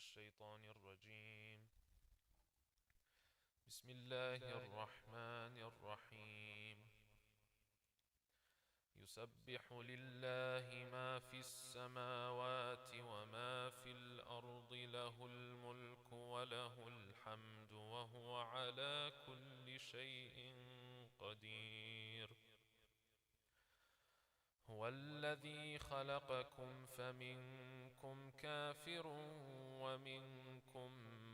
الشيطان الرجيم. بسم الله الرحمن الرحيم. يسبح لله ما في السماوات وما في الأرض، له الملك وله الحمد وهو على كل شيء قدير. هو الذي خلقكم فمنكم كافر ومنكم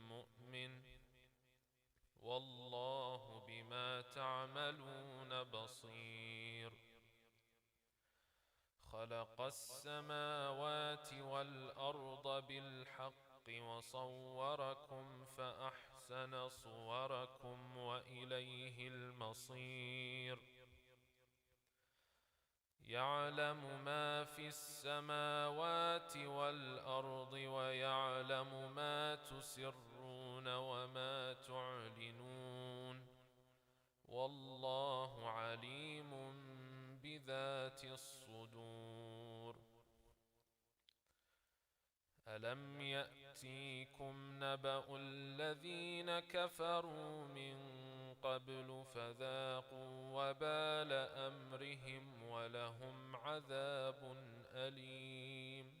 مؤمن، والله بما تعملون بصير. خلق السماوات والأرض بالحق وصوركم فأحسن صوركم وإليه المصير. يعلم ما في السماوات والأرض ويعلم ما تسرون وما تعلنون، والله عليم بذات الصدور. ألم يأتيكم نبأ الذين كفروا من قبل فذاقوا وبال أمرهم ولهم عذاب أليم.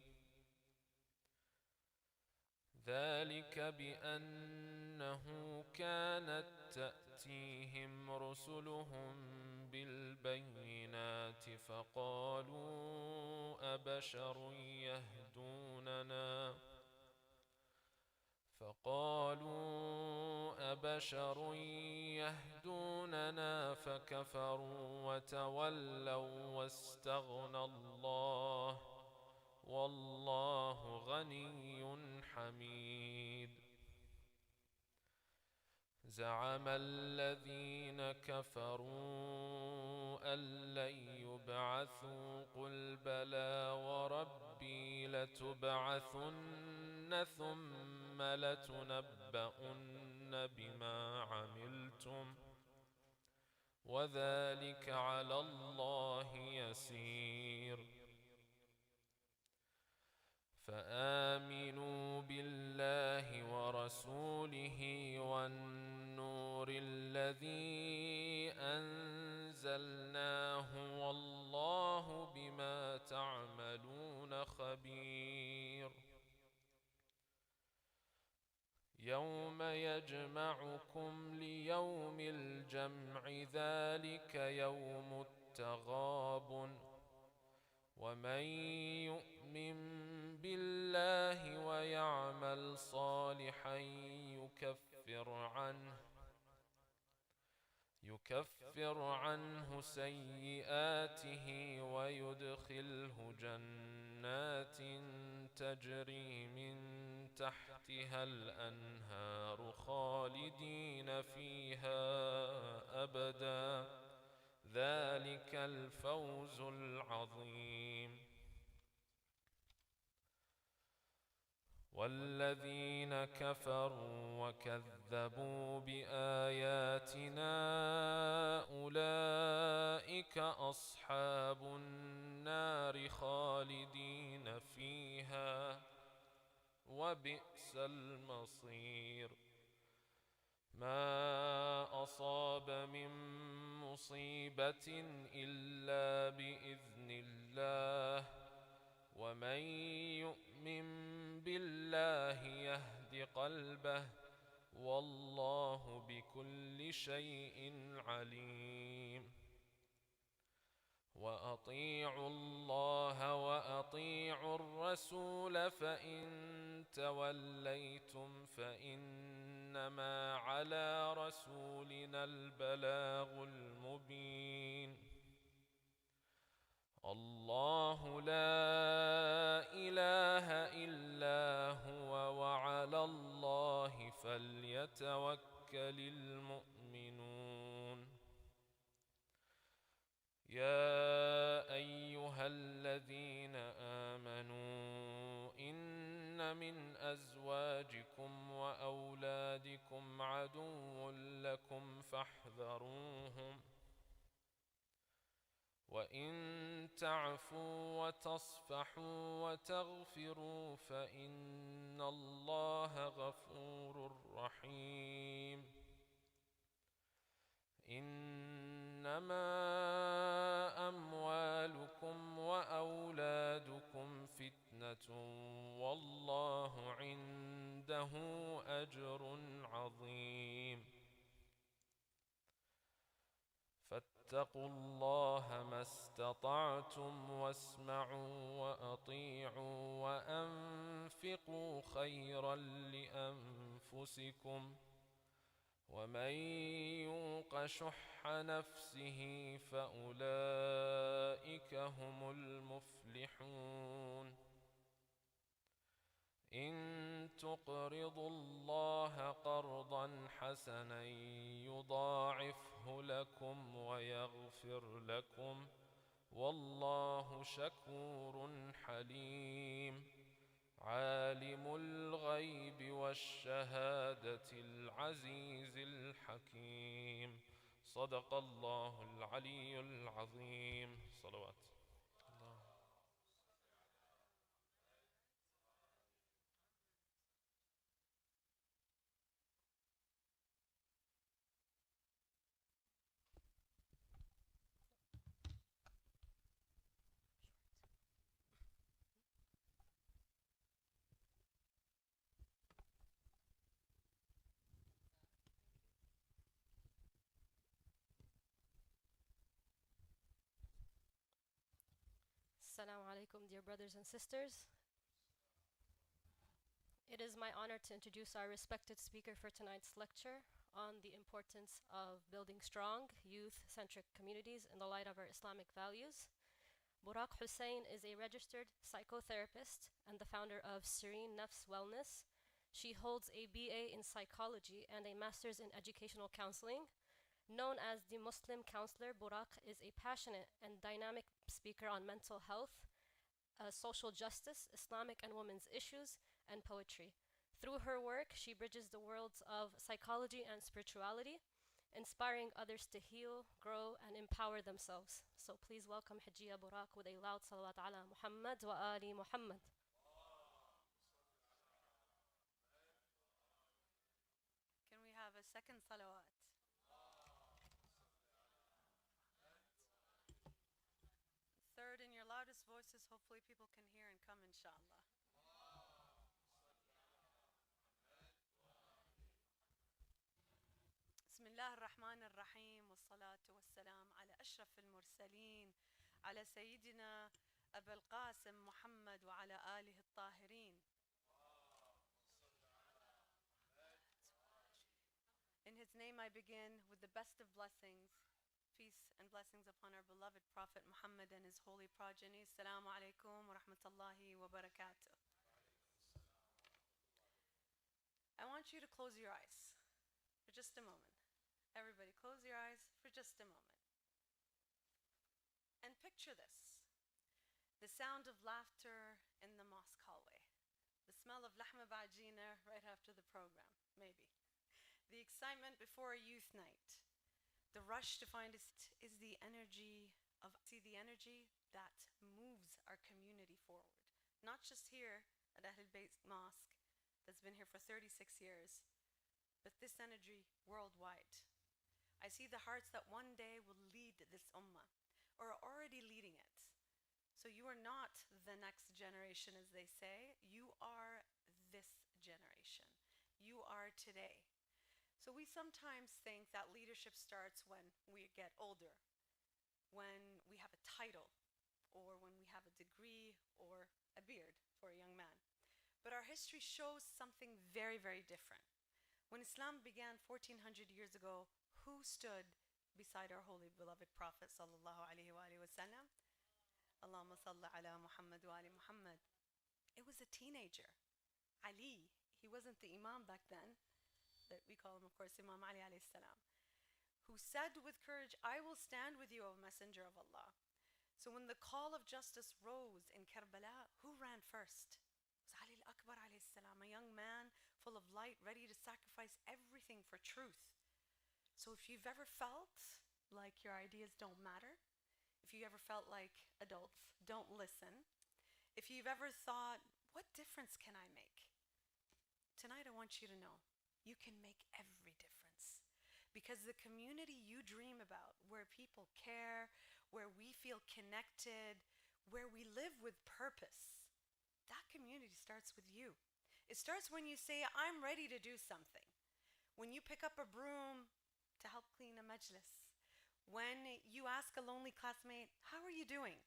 ذلك بأنه كانت تأتيهم رسلهم بالبينات فقالوا أبشر يهدوننا فكفروا وتولوا واستغنى الله، والله غني حميد. زعم الذين كفروا أن لن يبعثوا قل بلى وربي لتبعثن ثم لتنبؤن بما عملتم وذلك على الله يسير. فآمنوا بالله ورسوله والنور الذي أنزلناه، والله بما تعملون خبير. يوم يجمعكم ليوم الجمع، ذلك يوم التغابن. ومن يؤمن بالله ويعمل صالحا يكفر عنه سيئاته ويدخله جنات تجري من تحتها الأنهار خالدين فيها أبدا، ذلك الفوز العظيم. والذين كفروا وكذبوا بآياتنا أولئك أصحاب النار خالدين فيها، وبئس المصير. ما أصاب من مصيبة إلا بإذن الله، ومن يؤمن بالله يهد قلبه، والله بكل شيء عليم. وأطيعوا الله وأطيعوا الرسول، فإن توليتم فإنما على رسولنا البلاغ المبين. الله لا إله إلا هو، وعلى الله فليتوكل المؤمنون. يا أيها الذين آمنوا إن من أزواجكم وأولادكم عدو لكم فاحذروهم، وإن تعفوا وتصفحوا وتغفروا فإن الله غفور رحيم. إنما أموالكم وأولادكم فتنة والله عنده أجر عظيم. فاتقوا الله ما استطعتم واسمعوا وأطيعوا وأنفقوا خيرا لأنفسكم ومن يوق شح نفسه فأولئك هم المفلحون. إن تقرضوا الله قرضا حسنا يضاعفه لكم ويغفر لكم والله شكور حليم. عالم الغيب والشهادة العزيز الحكيم. صدق الله العلي العظيم. صلوات الله. Assalamu alaikum, dear brothers and sisters. It is my honor to introduce our respected speaker for tonight's lecture on the importance of building strong, youth-centric communities in the light of our Islamic values. Berak Hussain is a registered psychotherapist and the founder of Serene Nafs Wellness. She holds a BA in psychology and a master's in educational counseling. Known as the Muslim counselor, Berak is a passionate and dynamic speaker on mental health, social justice, Islamic and women's issues, and poetry. Through her work, she bridges the worlds of psychology and spirituality, inspiring others to heal, grow, and empower themselves. So please welcome Hijiya Berak with a loud salawat ala Muhammad wa ali Muhammad. Can we have a second salawat? Third, in your loudest voices, hopefully people can hear and come, inshallah. بسم الله الرحمن الرحيم والصلاة والسلام على أشرف المرسلين على سيدنا أبا القاسم محمد وعلى آله الطاهرين. In his name I begin with the best of blessings. Peace and blessings upon our beloved Prophet Muhammad and his holy progeny. Assalamu alaikum wa rahmatullahi wa barakatuh. I want you to close your eyes for just a moment. Everybody close your eyes for just a moment. And picture this. The sound of laughter in the mosque hallway. The smell of lahma ba'jina right after the program, maybe. The excitement before a youth night. The rush to find is the energy that moves our community forward. Not just here at Ahlul-Beyt Mosque that's been here for 36 years, but this energy worldwide. I see the hearts that one day will lead this ummah or are already leading it. So you are not the next generation, as they say. You are this generation. You are today. So we sometimes think that leadership starts when we get older, when we have a title, or when we have a degree or a beard for a young man. But our history shows something very, very different. When Islam began 1400 years ago, who stood beside our holy beloved Prophet sallallahu alaihi wasallam? Allahumma salli ala Muhammad wa ali Muhammad. It was a teenager, Ali. He wasn't the Imam back then. That we call him, of course, Imam Ali alayhi salam, who said with courage, I will stand with you, O Messenger of Allah. So when the call of justice rose in Karbala, who ran first? It was Ali al-Akbar alayhi salam, a young man full of light, ready to sacrifice everything for truth. So if you've ever felt like your ideas don't matter, if you ever felt like adults don't listen, if you've ever thought, what difference can I make? Tonight I want you to know you can make every difference. Because the community you dream about, where people care, where we feel connected, where we live with purpose, that community starts with you. It starts when you say, I'm ready to do something. When you pick up a broom to help clean a majlis. When you ask a lonely classmate, how are you doing?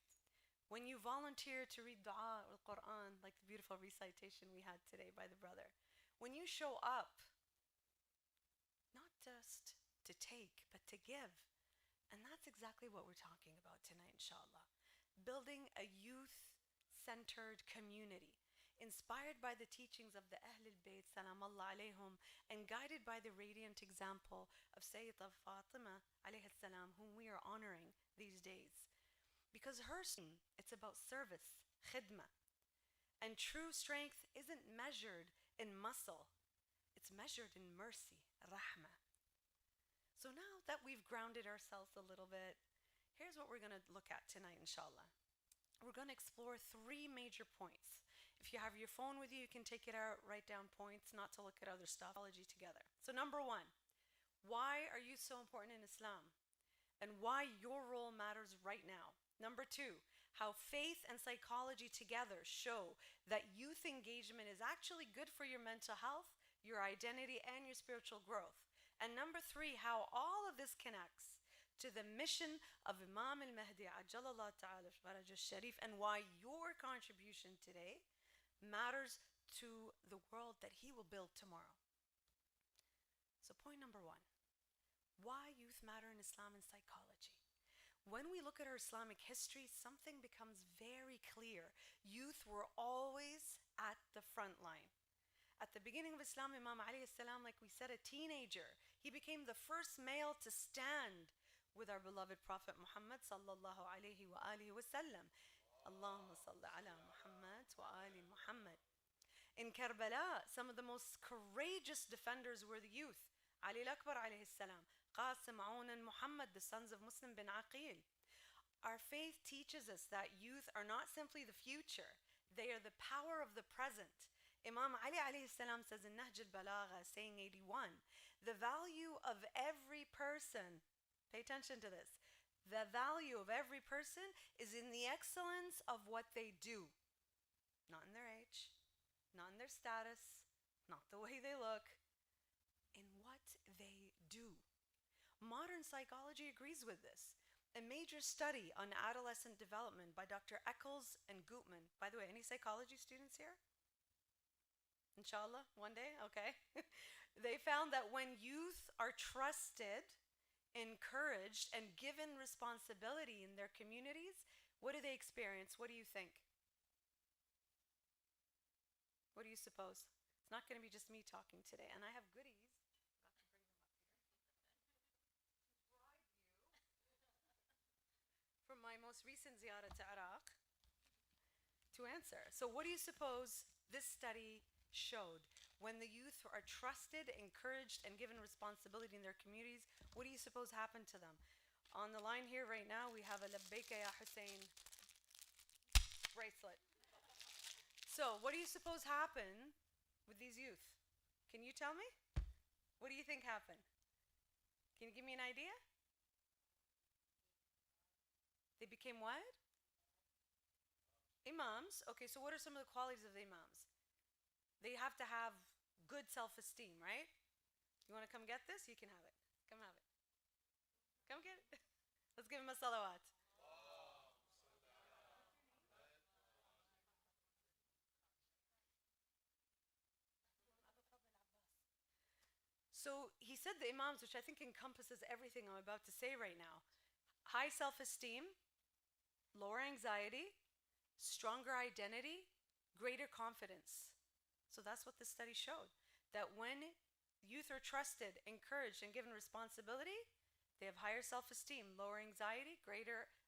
When you volunteer to read dua or Quran, like the beautiful recitation we had today by the brother. When you show up, not just to take, but to give. And that's exactly what we're talking about tonight, inshallah. Building a youth-centered community, inspired by the teachings of the Ahlul-Beyt, salam Allah alayhum, and guided by the radiant example of Sayyidah Fatima alayhi salam, whom we are honoring these days. Because it's about service, khidmah. And true strength isn't measured in muscle, it's measured in mercy, rahmah. So now that we've grounded ourselves a little bit, here's what we're going to look at tonight, inshallah. We're going to explore 3 major points. If you have your phone with you, you can take it out, write down points, not to look at other stuff, together. So number 1, why are youth so important in Islam? And why your role matters right now. Number 2, how faith and psychology together show that youth engagement is actually good for your mental health, your identity, and your spiritual growth. And number 3, how all of this connects to the mission of Imam al-Mahdi Ajjalallah Ta'ala Faraj al-Sharif, and why your contribution today matters to the world that he will build tomorrow. So point number 1, why youth matter in Islam and psychology. When we look at our Islamic history, something becomes very clear. Youth were always at the front line. At the beginning of Islam, Imam alayhi salam, like we said, a teenager, he became the first male to stand with our beloved Prophet Muhammad sallallahu alayhi wa alihi wa sallam. Allahumma salli ala Muhammad wa ali Muhammad. In Karbala, some of the most courageous defenders were the youth. Ali al-Akbar alayhi salam, Qasim, Aun, and Muhammad, the sons of Muslim bin Aqil. Our faith teaches us that youth are not simply the future, they are the power of the present. Imam Ali alayhi salam says in Nahj al-Balagha, saying 81, the value of every person, pay attention to this, the value of every person is in the excellence of what they do. Not in their age, not in their status, not the way they look, in what they do. Modern psychology agrees with this. A major study on adolescent development by Dr. Eccles and Gutman. By the way, any psychology students here? Inshallah, one day? Okay. They found that when youth are trusted, encouraged, and given responsibility in their communities, what do they experience? What do you think? What do you suppose? It's not going to be just me talking today, and I have goodies. From my most recent ziyarah to Iraq to answer. So what do you suppose this study showed? When the youth are trusted, encouraged, and given responsibility in their communities, what do you suppose happened to them? On the line here right now, we have a Labbaika Ya Hussain bracelet. So what do you suppose happened with these youth? Can you tell me? What do you think happened? Can you give me an idea? They became what? Imams. Okay, so what are some of the qualities of the imams? They have to have good self-esteem, right? You want to come get this? You can have it. Come have it. Come get it. Let's give him a salawat. So he said the imams, which I think encompasses everything I'm about to say right now. High self-esteem, lower anxiety, stronger identity, greater confidence. So that's what this study showed. That when youth are trusted, encouraged, and given responsibility, they have higher self-esteem, lower anxiety,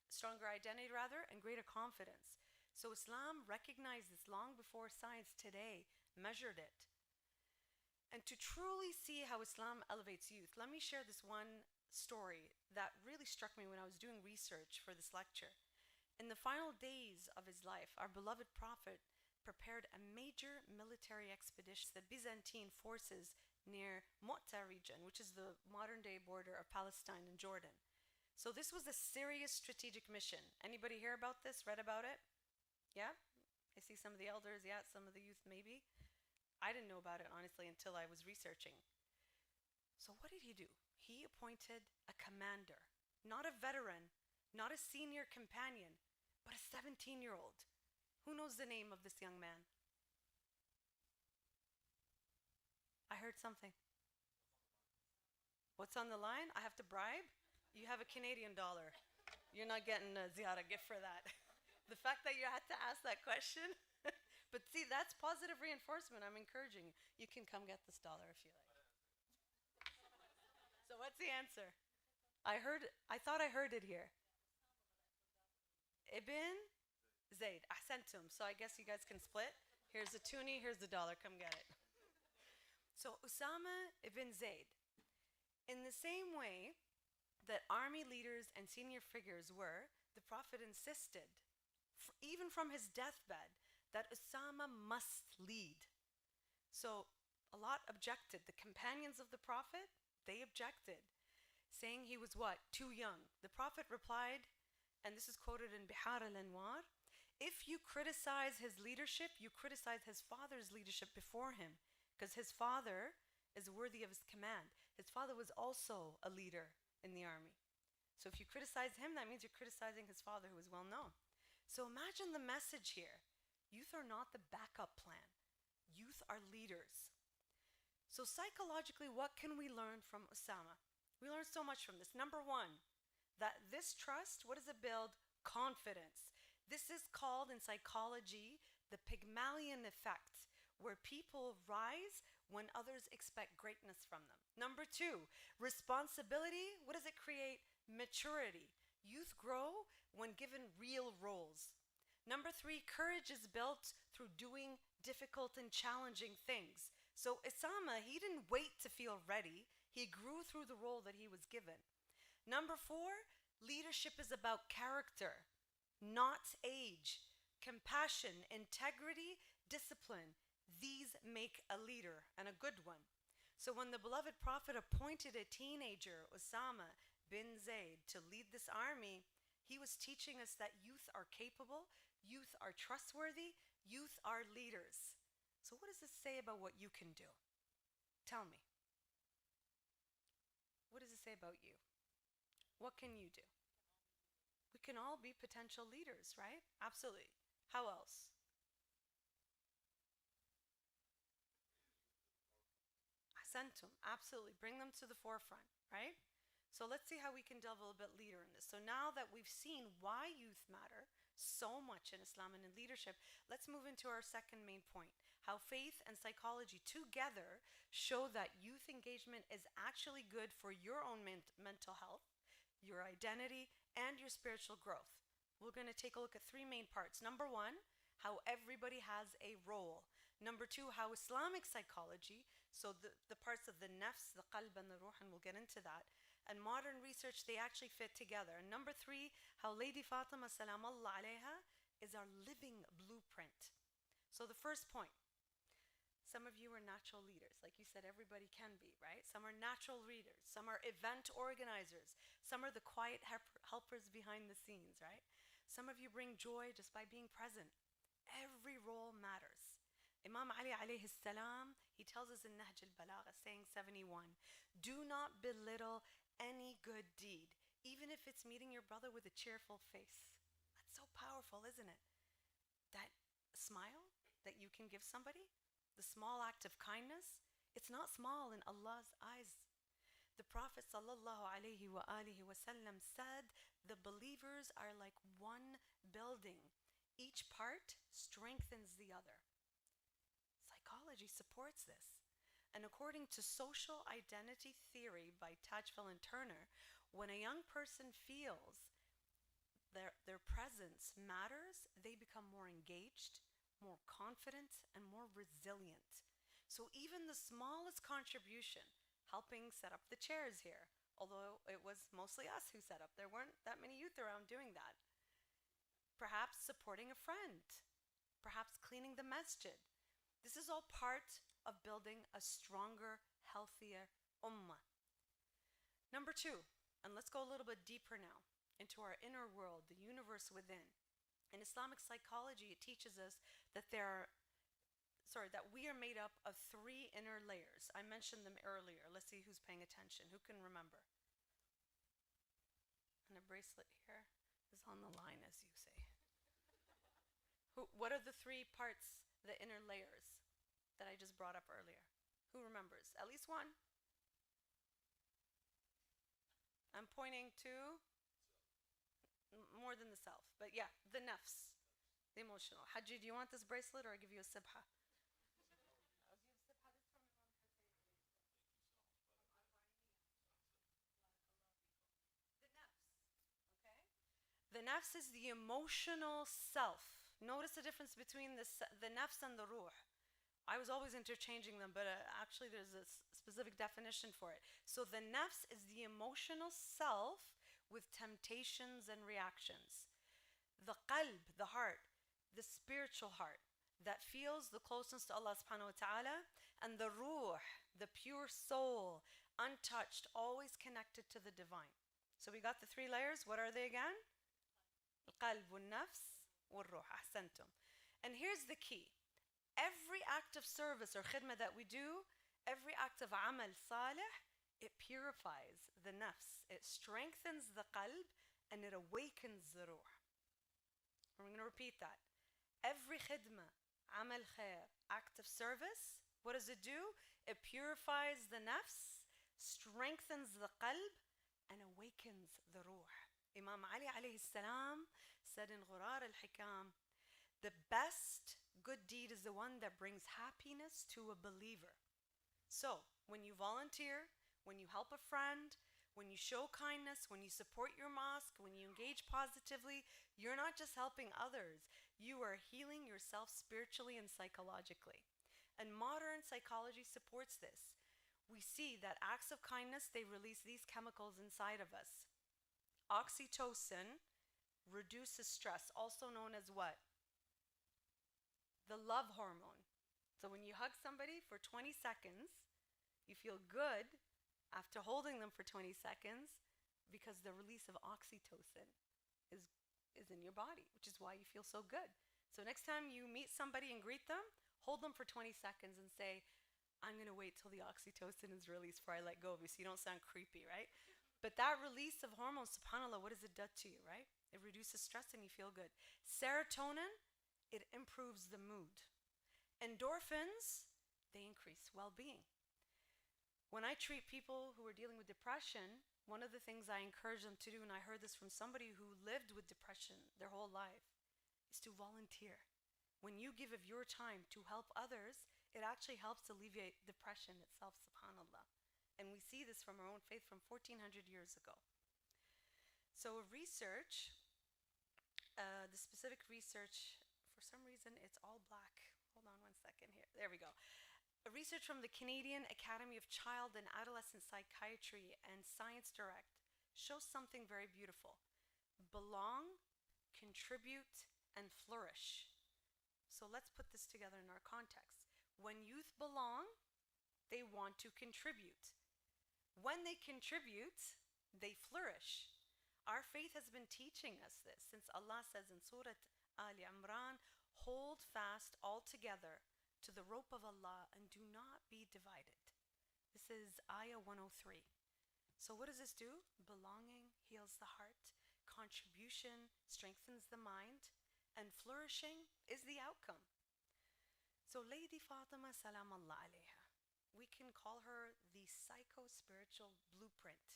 stronger identity rather, and greater confidence. So Islam recognized this long before science today measured it. And to truly see how Islam elevates youth, let me share this one story that really struck me when I was doing research for this lecture. In the final days of his life, our beloved Prophet prepared a major military expedition. The Byzantine forces near Mu'ta region, which is the modern day border of Palestine and Jordan. So this was a serious strategic mission. Anybody hear about this? Read about it? Yeah? I see some of the elders, yeah, some of the youth maybe. I didn't know about it honestly until I was researching. So what did he do? He appointed a commander, not a veteran, not a senior companion, but a 17-year-old. Who knows the name of this young man? I heard something. What's on the line? I have to bribe? You have a Canadian dollar. You're not getting a ziyara gift for that. The fact that you had to ask that question. But see, that's positive reinforcement. I'm encouraging you. You can come get this dollar if you like. So what's the answer? I thought I heard it here. Ibn Zayd. Ahsantum. So I guess you guys can split. Here's the toonie, here's the dollar. Come get it. So Usama ibn Zayd. In the same way that army leaders and senior figures were, the Prophet insisted, even from his deathbed, that Usama must lead. So a lot objected. The companions of the Prophet, they objected, saying he was what? Too young. The Prophet replied, and this is quoted in Bihar al-Anwar, if you criticize his leadership, you criticize his father's leadership before him, because his father is worthy of his command. His father was also a leader in the army. So if you criticize him, that means you're criticizing his father, who is well known. So imagine the message here. Youth are not the backup plan. Youth are leaders. So psychologically, what can we learn from Usama? We learn so much from this. Number one, that this trust, what does it build? Confidence. This is called in psychology the Pygmalion effect, where people rise when others expect greatness from them. Number two, responsibility. What does it create? Maturity. Youth grow when given real roles. Number three, courage is built through doing difficult and challenging things. So Usama, he didn't wait to feel ready. He grew through the role that he was given. Number four, leadership is about character, not age. Compassion, integrity, discipline. These make a leader, and a good one. So when the beloved Prophet appointed a teenager, Usama bin Zayd, to lead this army, he was teaching us that youth are capable, youth are trustworthy, youth are leaders. So what does this say about what you can do? Tell me. What does it say about you? What can you do? We can all be potential leaders, right? Absolutely. How else? Ahsantum. Absolutely. Bring them to the forefront, right? So let's see how we can delve a little bit leader in this. So now that we've seen why youth matter so much in Islam and in leadership, let's move into our second main point. How faith and psychology together show that youth engagement is actually good for your own mental health, your identity, and your spiritual growth. We're going to take a look at three main parts. Number one, how everybody has a role. Number two, how Islamic psychology, so the parts of the nafs, the qalb, and the ruh, and we'll get into that, and modern research, they actually fit together. And number three, how Lady Fatima Salamallah alayha is our living blueprint. So the first point, some of you are natural leaders. Like you said, everybody can be, right? Some are natural leaders. Some are event organizers. Some are the quiet helpers behind the scenes, right? Some of you bring joy just by being present. Every role matters. Imam Ali alayhi salam, he tells us in Nahj al-Balagha, saying 71, do not belittle any good deed, even if it's meeting your brother with a cheerful face. That's so powerful, isn't it? That smile that you can give somebody, the small act of kindness, it's not small in Allah's eyes. The Prophet sallallahu alaihi wa alihi wasallam said, the believers are like one building. Each part strengthens the other. Psychology supports this. And according to social identity theory by Tajfel and Turner, when a young person feels their presence matters, they become more engaged, more confident, and more resilient. So even the smallest contribution, helping set up the chairs here, although it was mostly us who set up. There weren't that many youth around doing that. Perhaps supporting a friend, perhaps cleaning the masjid. This is all part of building a stronger, healthier ummah. Number two, and let's go a little bit deeper now into our inner world, the universe within. In Islamic psychology, it teaches us that that we are made up of three inner layers. I mentioned them earlier. Let's see who's paying attention. Who can remember? And a bracelet here is on the line, as you say. What are the three parts, the inner layers that I just brought up earlier? Who remembers? At least one? I'm pointing to more than the self, but yeah, the nafs, the emotional. Haji, do you want this bracelet or I give you a sibha? The nafs is the emotional self. Notice the difference between the nafs and the ruh. I was always interchanging them, but actually there's a specific definition for it. So the nafs is the emotional self with temptations and reactions. The qalb, the heart, the spiritual heart that feels the closeness to Allah subhanahu wa ta'ala, and the ruh, the pure soul, untouched, always connected to the divine. So we got the three layers. What are they again? القلب والنفس والروح. أحسنتم. And here's the key. Every act of service or khidmah that we do, every act of amal salih, it purifies the nafs, it strengthens the qalb, and it awakens the ruh. I'm going to repeat that. Every khidmah, amal khair, act of service, what does it do? It purifies the nafs, strengthens the qalb, and awakens the ruh. Imam Ali alayhi salam said in Ghurar al-Hikam, the best good deed is the one that brings happiness to a believer. So, when you volunteer, when you help a friend, when you show kindness, when you support your mosque, when you engage positively, you're not just helping others, you are healing yourself spiritually and psychologically. And modern psychology supports this. We see that acts of kindness, they release these chemicals inside of us. Oxytocin reduces stress, also known as what? The love hormone. So when you hug somebody for 20 seconds, you feel good after holding them for 20 seconds because the release of oxytocin is in your body, which is why you feel so good. So next time you meet somebody and greet them, hold them for 20 seconds and say, I'm going to wait till the oxytocin is released before I let go of you, so you don't sound creepy, right? But that release of hormones, subhanAllah, what does it do to you, right? It reduces stress and you feel good. Serotonin, it improves the mood. Endorphins, they increase well-being. When I treat people who are dealing with depression, one of the things I encourage them to do, and I heard this from somebody who lived with depression their whole life, is to volunteer. When you give of your time to help others, it actually helps alleviate depression itself, subhanAllah. And we see this from our own faith from 1400 years ago. So research, the specific research, for some reason it's all black. Hold on one second here. There we go. A research from the Canadian Academy of Child and Adolescent Psychiatry and Science Direct shows something very beautiful. Belong, contribute, and flourish. So let's put this together in our context. When youth belong, they want to contribute. When they contribute, they flourish. Our faith has been teaching us this since Allah says in Surah Ali Imran, hold fast all together to the rope of Allah and do not be divided. This is Ayah 103. So what does this do? Belonging heals the heart, contribution strengthens the mind, and flourishing is the outcome. So Lady Fatima salam Allah alayha, we can call her the psycho-spiritual blueprint.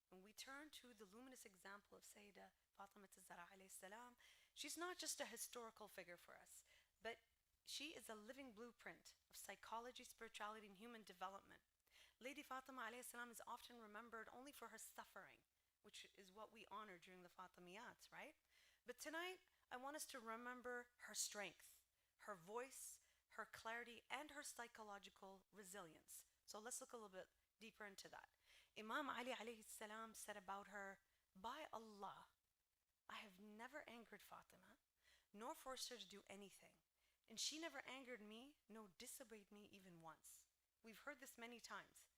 When we turn to the luminous example of Sayyidah Fatima az-Zahra alayhi salam, she's not just a historical figure for us, but she is a living blueprint of psychology, spirituality, and human development. Lady Fatima alayhi salam is often remembered only for her suffering, which is what we honor during the Fatimiyat, right? But tonight, I want us to remember her strength, her voice, her clarity, and her psychological resilience. So let's look a little bit deeper into that. Imam Ali alayhi salam said about her, "By Allah, I have never angered Fatima, nor forced her to do anything. And she never angered me, nor disobeyed me even once." We've heard this many times.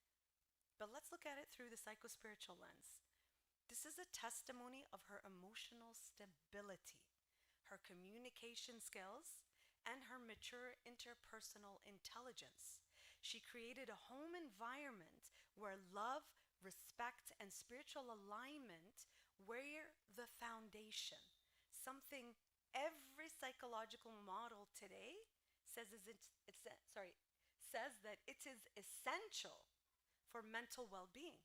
But let's look at it through the psycho-spiritual lens. This is a testimony of her emotional stability, her communication skills, and her mature interpersonal intelligence. She created a home environment where love, respect, and spiritual alignment were the foundation. Something every psychological model today says says that it is essential for mental well-being.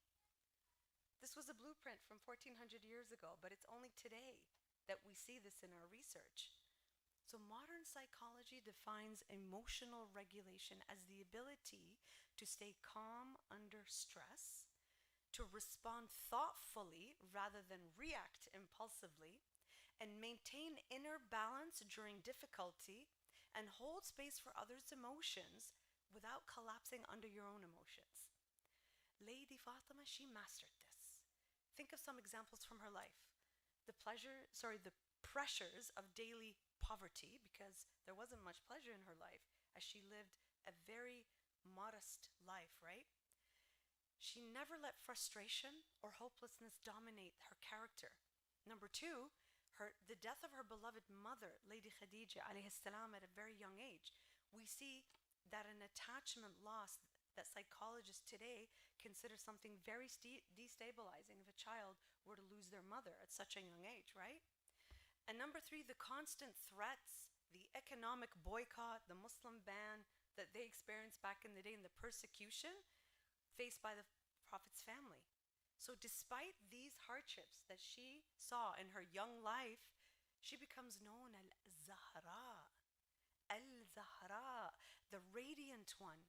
This was a blueprint from 1400 years ago, but it's only today that we see this in our research. So modern psychology defines emotional regulation as the ability to stay calm under stress, to respond thoughtfully rather than react impulsively, and maintain inner balance during difficulty, and hold space for others' emotions without collapsing under your own emotions. Lady Fatima, she mastered this. Think of some examples from her life. The pressures of daily poverty, because there wasn't much pleasure in her life as she lived a very modest life, right? She never let frustration or hopelessness dominate her character. Number two, the death of her beloved mother, Lady Khadija alayhi salam, at a very young age. We see that an attachment loss that psychologists today consider something very destabilizing if a child were to lose their mother at such a young age, right? And number three, the constant threats, the economic boycott, the Muslim ban that they experienced back in the day, and the persecution faced by the Prophet's family. So despite these hardships that she saw in her young life, she becomes known as Al-Zahra. Al-Zahra, the radiant one.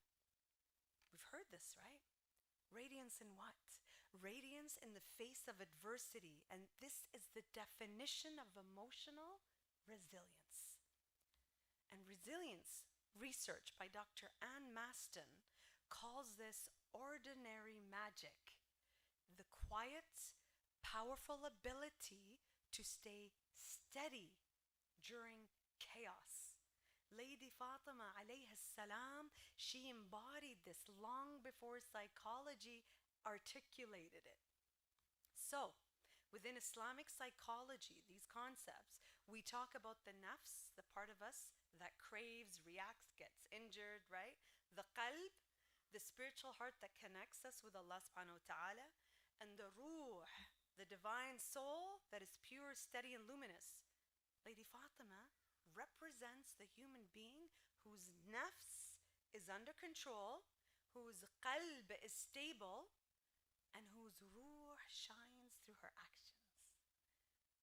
We've heard this, right? Radiance in what? Radiance in the face of adversity. And this is the definition of emotional resilience. And resilience research by Dr. Ann Maston calls this ordinary magic. The quiet, powerful ability to stay steady during chaos. Lady Fatima alayhi salam, she embodied this long before psychology articulated it. So, within Islamic psychology, these concepts, we talk about the nafs, the part of us that craves, reacts, gets injured, right? The qalb, the spiritual heart that connects us with Allah subhanahu wa ta'ala, and the ruh, the divine soul that is pure, steady, and luminous. Lady Fatima represents the human being whose nafs is under control, whose qalb is stable, and whose ruh shines through her actions.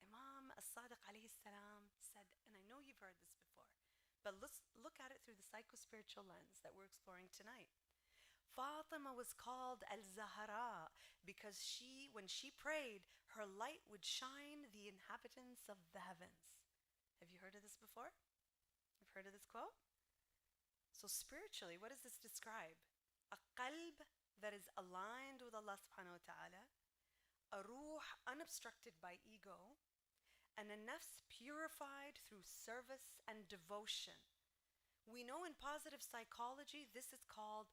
Imam as-Sadiq alayhi salam said, and I know you've heard this before, but let's look at it through the psycho-spiritual lens that we're exploring tonight. Fatima was called Al-Zahra because when she prayed, her light would shine the inhabitants of the heavens. Have you heard of this before? You've heard of this quote? So spiritually, what does this describe? A qalb that is aligned with Allah subhanahu wa ta'ala, a ruh unobstructed by ego, and a nafs purified through service and devotion. We know in positive psychology this is called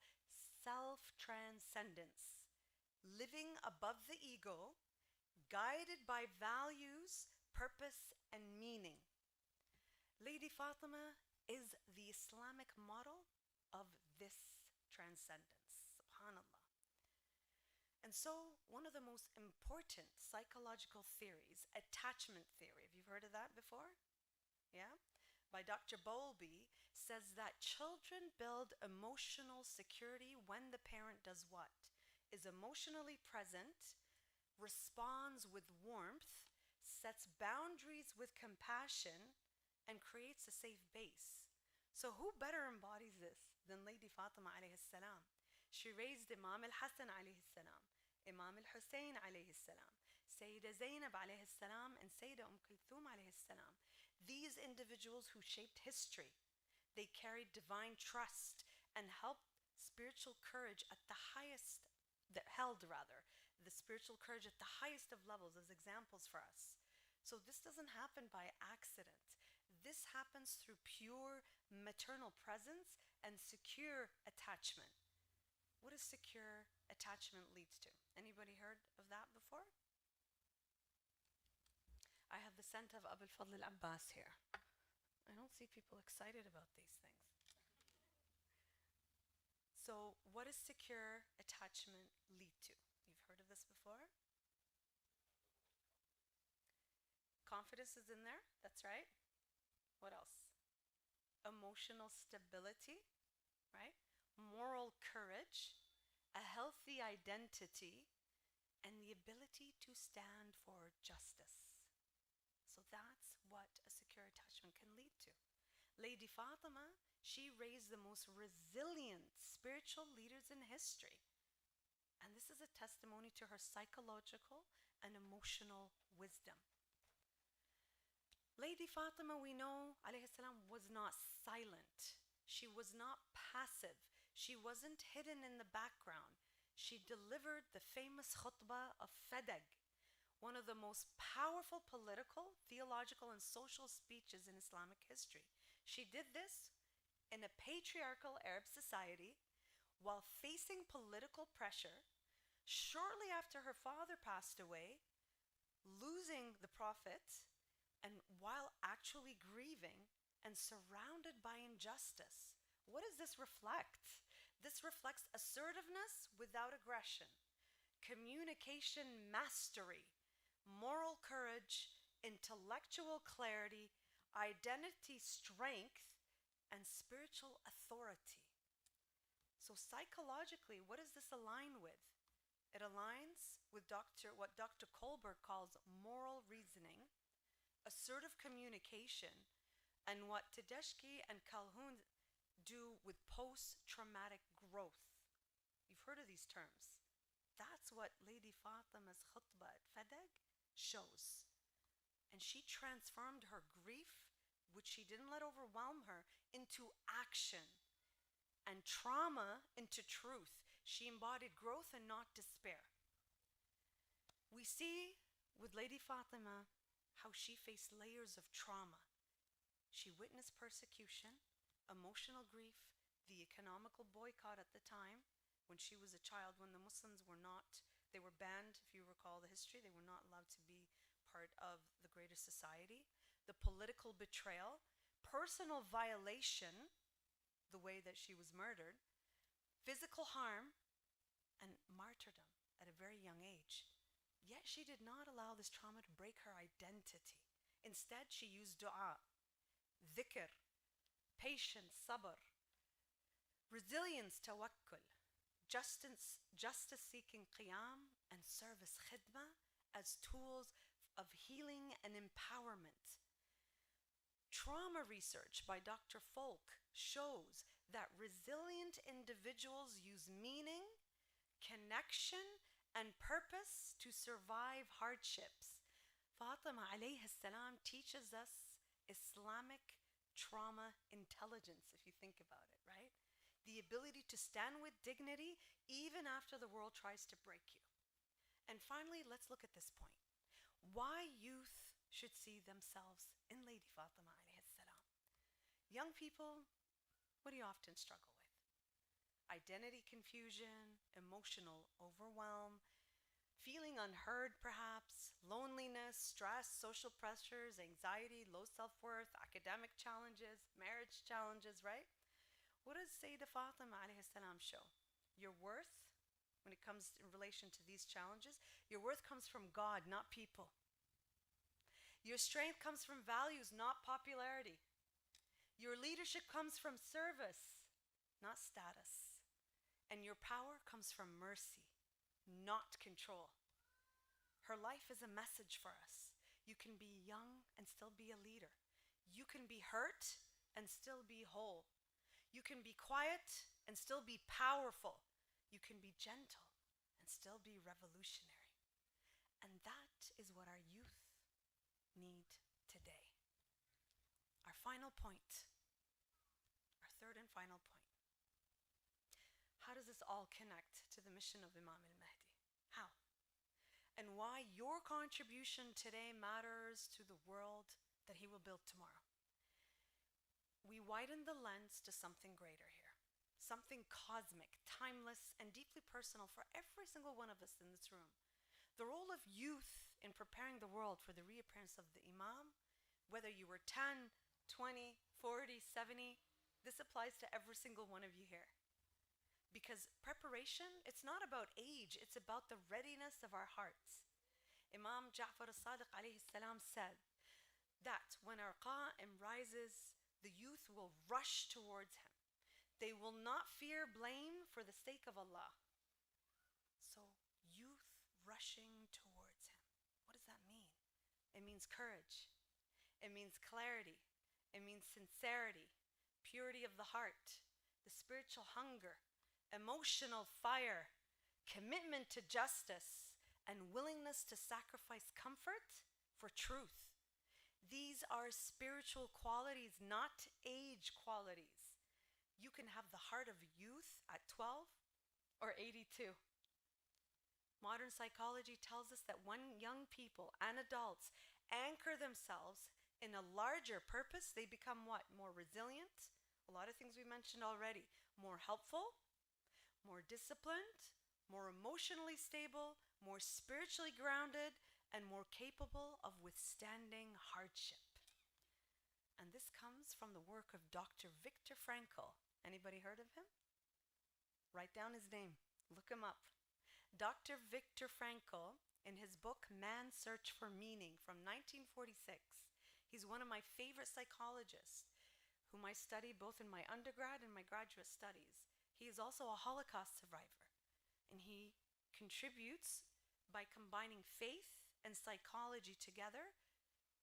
self-transcendence, living above the ego, guided by values, purpose, and meaning. Lady Fatima is the Islamic model of this transcendence. SubhanAllah. And so, one of the most important psychological theories, attachment theory, have you heard of that before? Yeah? By Dr. Bowlby, says that children build emotional security when the parent does what? Is emotionally present, responds with warmth, sets boundaries with compassion, and creates a safe base. So who better embodies this than Lady Fatima alayhi salam? She raised Imam al-Hassan alayhi salam, Imam al-Hussain alayhi salam, Sayyida Zainab alayhi salam, and Sayyida Kulthum alayhi salam. These individuals who shaped history, they carried divine trust and helped spiritual courage at the highest, held the spiritual courage at the highest of levels as examples for us. So this doesn't happen by accident. This happens through pure maternal presence and secure attachment. What does secure attachment leads to? Anybody heard of that before? I have the scent of Abul Fadl al-Abbas here. I don't see people excited about these things. So what does secure attachment lead to? You've heard of this before? Confidence is in there, that's right. What else? Emotional stability, right? Moral courage, a healthy identity, and the ability to stand for justice. So that's what a secure attachment can lead to. Lady Fatima, she raised the most resilient spiritual leaders in history. And this is a testimony to her psychological and emotional wisdom. Lady Fatima, we know, alayhi salam, was not silent. She was not passive. She wasn't hidden in the background. She delivered the famous khutbah of Fadag, one of the most powerful political, theological, and social speeches in Islamic history. She did this in a patriarchal Arab society while facing political pressure shortly after her father passed away, losing the Prophet, and while actually grieving and surrounded by injustice. What does this reflect? This reflects assertiveness without aggression, communication mastery, moral courage, intellectual clarity, identity strength, and spiritual authority. So psychologically, what does this align with? It aligns with what Dr. Kohlberg calls moral reasoning, assertive communication, and what Tedeschi and Calhoun do with post-traumatic growth. You've heard of these terms. That's what Lady Fatima's khutbah at Fadag shows. And she transformed her grief, which she didn't let overwhelm her, into action, and trauma into truth. She embodied growth and not despair. We see with Lady Fatima how she faced layers of trauma. She witnessed persecution, emotional grief, the economical boycott at the time when she was a child, when the Muslims they were banned, if you recall the history, they were not allowed to be part of the greater society, the political betrayal, personal violation, the way that she was murdered, physical harm, and martyrdom at a very young age. Yet she did not allow this trauma to break her identity. Instead, she used dua, dhikr, patience, sabr, resilience, tawakkul, justice-seeking qiyam, and service khidmah as tools of healing and empowerment. Trauma research by Dr. Folk shows that resilient individuals use meaning, connection, and purpose to survive hardships. Fatima alayhi salam teaches us Islamic trauma intelligence, if you think about it, right? The ability to stand with dignity even after the world tries to break you. And finally, let's look at this point. Why youth should see themselves in Lady Fatima alayhi salam. Young people, what do you often struggle with? Identity confusion, emotional overwhelm, feeling unheard perhaps, loneliness, stress, social pressures, anxiety, low self-worth, academic challenges, marriage challenges, right? What does Sayyidah Fatima alayhi salam show? Your worth, when it comes in relation to these challenges, your worth comes from God, not people. Your strength comes from values, not popularity. Your leadership comes from service, not status. And your power comes from mercy, not control. Her life is a message for us. You can be young and still be a leader. You can be hurt and still be whole. You can be quiet and still be powerful. You can be gentle and still be revolutionary. And that is what our youth need today. Our final point, our third and final point. How does this all connect to the mission of Imam al-Mahdi? How? and why your contribution today matters to the world that He will build tomorrow. We widen the lens to something greater here, something cosmic, timeless, and deeply personal for every single one of us in this room. The role of youth in preparing the world for the reappearance of the Imam, whether you were 10, 20, 40, 70, this applies to every single one of you here. Because preparation, it's not about age, it's about the readiness of our hearts. Imam Ja'far as-Sadiq alayhi salam said that when our Qa'im rises, the youth will rush towards him. They will not fear blame for the sake of Allah. So, youth rushing towards him. What does that mean? It means courage. It means clarity. It means sincerity, purity of the heart, the spiritual hunger, emotional fire, commitment to justice, and willingness to sacrifice comfort for truth. These are spiritual qualities, not age qualities. You can have the heart of youth at 12 or 82. Modern psychology tells us that when young people and adults anchor themselves in a larger purpose, they become what? More resilient. A lot of things we mentioned already. More helpful, more disciplined, more emotionally stable, more spiritually grounded, and more capable of withstanding hardship. And this comes from the work of Dr. Viktor Frankl. Anybody heard of him? Write down his name. Look him up. Dr. Viktor Frankl, in his book Man's Search for Meaning from 1946, he's one of my favorite psychologists whom I studied both in my undergrad and my graduate studies. He is also a Holocaust survivor, and he contributes by combining faith and psychology together,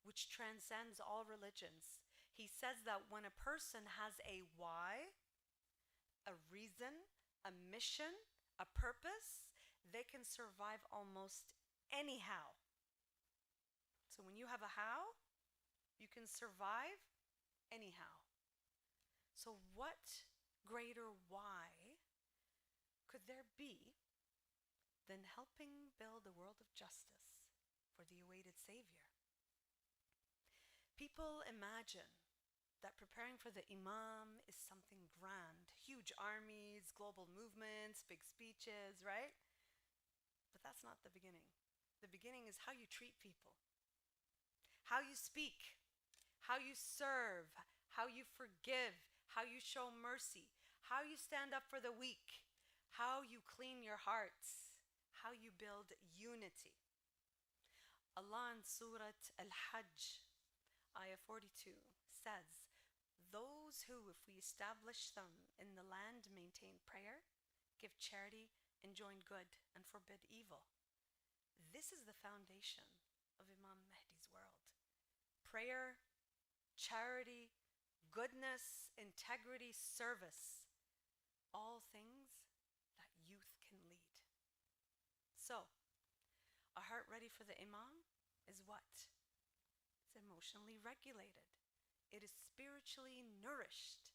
which transcends all religions. He says that when a person has a why, a reason, a mission, a purpose, they can survive almost anyhow. So when you have a how, you can survive anyhow. So what greater why could there be than helping build a world of justice for the awaited Savior? People imagine that preparing for the Imam is something grand, huge armies, global movements, big speeches, right? But that's not the beginning. The beginning is how you treat people, how you speak, how you serve, how you forgive, how you show mercy, how you stand up for the weak, how you clean your hearts, how you build unity. Allah in Surah Al-Hajj, Ayah 42, says, those who, if we establish them in the land, maintain prayer, give charity, enjoin good, and forbid evil. This is the foundation of Imam Mahdi's world. Prayer, charity, goodness, integrity, service, all things that youth can lead. So, a heart ready for the Imam is what? It's emotionally regulated. It is spiritually nourished,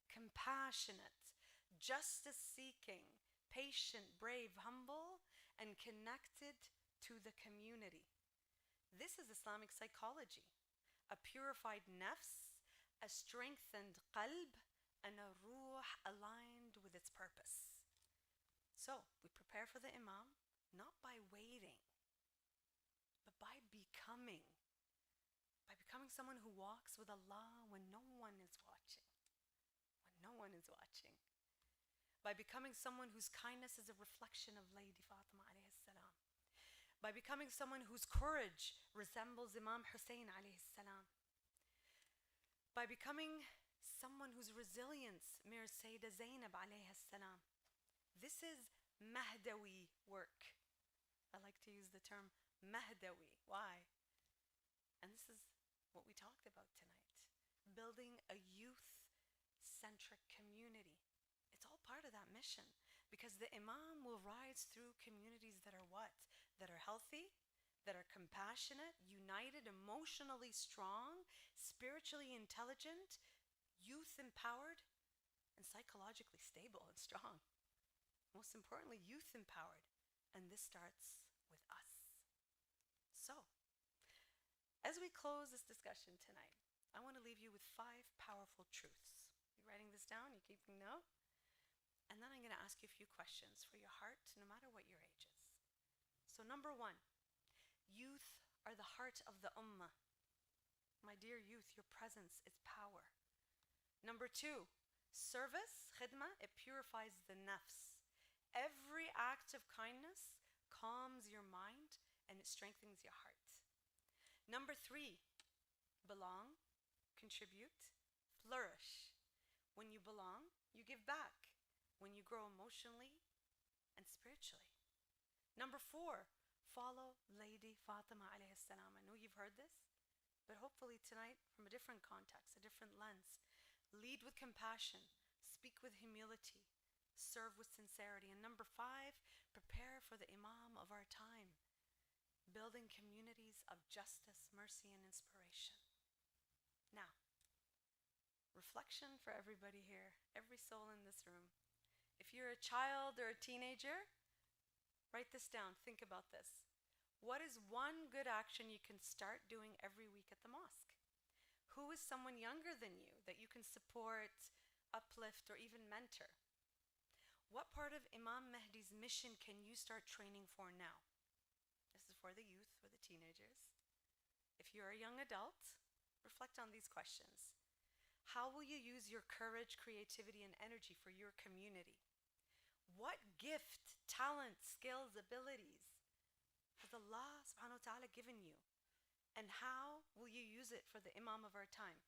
compassionate, justice-seeking, patient, brave, humble, and connected to the community. This is Islamic psychology. A purified nafs, a strengthened qalb, and a ruh aligned with its purpose. So, we prepare for the Imam not by waiting, but by becoming someone who walks with Allah when no one is watching. By becoming someone whose kindness is a reflection of Lady Fatima alayhi salam. By becoming someone whose courage resembles Imam Hussain alayhi salam. By becoming someone whose resilience mirrors Sayyidah Zainab alayhi salam. This is Mahdawi work. I like to use the term Mahdawi. Why? And this is what we talked about tonight. Building a youth-centric community. It's all part of that mission. Because the Imam will rise through communities that are what? That are healthy, that are compassionate, united, emotionally strong, spiritually intelligent, youth-empowered, and psychologically stable and strong. Most importantly, youth-empowered. And this starts with us. As we close this discussion tonight, I want to leave you with 5 powerful truths. You writing this down? You keeping note? And then I'm going to ask you a few questions for your heart, no matter what your age is. So, number 1, youth are the heart of the ummah. My dear youth, your presence is power. Number 2, service, khidmah, it purifies the nafs. Every act of kindness calms your mind and it strengthens your heart. Number 3, belong, contribute, flourish. When you belong, you give back. When you grow emotionally and spiritually. Number 4, follow Lady Fatima alayhi salam. I know you've heard this, but hopefully tonight from a different context, a different lens. Lead with compassion, speak with humility, serve with sincerity. And number 5, prepare for the Imam of our time, building communities of justice, mercy, and inspiration. Now, reflection for everybody here, every soul in this room. If you're a child or a teenager, write this down, think about this. What is one good action you can start doing every week at the mosque? Who is someone younger than you that you can support, uplift, or even mentor? What part of Imam Mahdi's mission can you start training for now? This is for the youth, for the teenagers. If you're a young adult, reflect on these questions. How will you use your courage, creativity, and energy for your community? What gift, talent, skills, abilities has Allah subhanahu wa ta'ala given you? And how will you use it for the Imam of our time?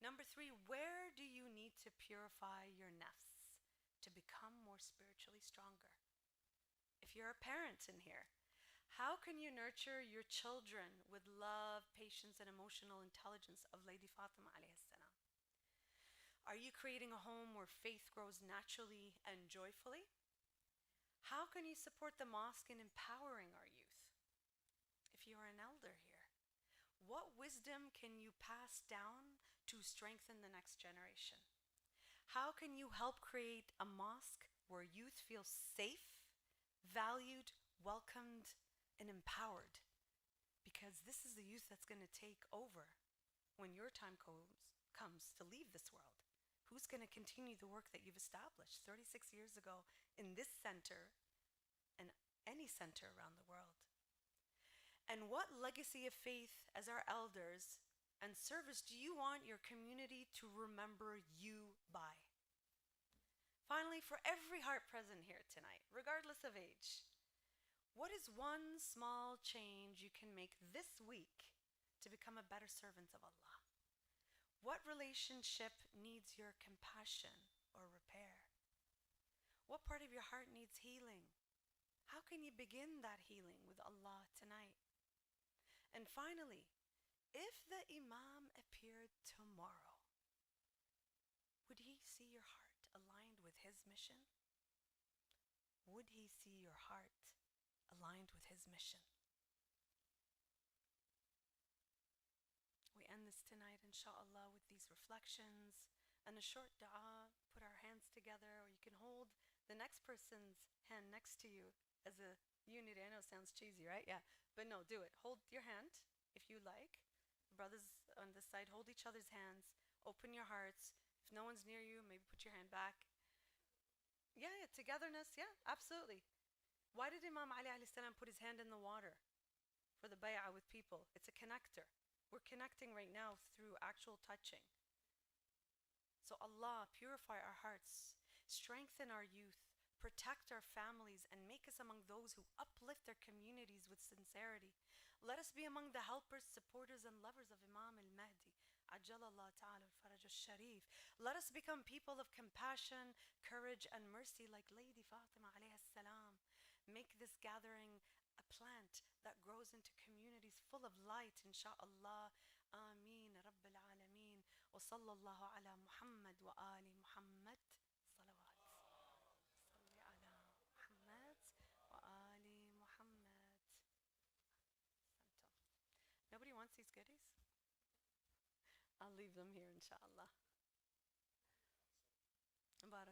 Number 3, where do you need to purify your nafs to become more spiritually stronger? If you're a parent in here, how can you nurture your children with love, patience, and emotional intelligence of Lady Fatima alayhi salam? Are you creating a home where faith grows naturally and joyfully? How can you support the mosque in empowering our youth? If you're an elder here, what wisdom can you pass down to strengthen the next generation? How can you help create a mosque where youth feel safe, valued, welcomed, and empowered? Because this is the youth that's going to take over when your time comes to leave this world. Who's going to continue the work that you've established 36 years ago in this center and any center around the world? And what legacy of faith as our elders and service do you want your community to remember you by? Finally, for every heart present here tonight, regardless of age, what is one small change you can make this week to become a better servant of Allah? What relationship needs your compassion or repair? What part of your heart needs healing? How can you begin that healing with Allah tonight? And finally, if the Imam appeared tomorrow, would he see your heart aligned with his mission? Would he see your heart aligned with his mission? We end this tonight, inshallah, with these reflections and a short dua. Put our hands together, or you can hold the next person's hand next to you as a unity. I know it sounds cheesy, right? Yeah, but no, do it. Hold your hand if you like. Brothers on this side, hold each other's hands. Open your hearts. If no one's near you, maybe put your hand back. Yeah, togetherness. Yeah, absolutely. Why did Imam Ali alayhi salam put his hand in the water? For the bay'ah with people. It's a connector. We're connecting right now through actual touching. So Allah, purify our hearts, strengthen our youth, protect our families, and make us among those who uplift their communities with sincerity. Let us be among the helpers, supporters, and lovers of Imam al-Mahdi. Ajjalallah ta'ala al-Faraj al-Sharif. Let us become people of compassion, courage, and mercy like Lady Fatima alayhi salam. Make this gathering a plant that grows into communities full of light, insha'Allah. Ameen, Rabbil Alameen. Wa sallallahu ala Muhammad wa ali Muhammad. Salawat. Salli ala Muhammad wa ali Muhammad. Nobody wants these goodies? I'll leave them here, insha'Allah.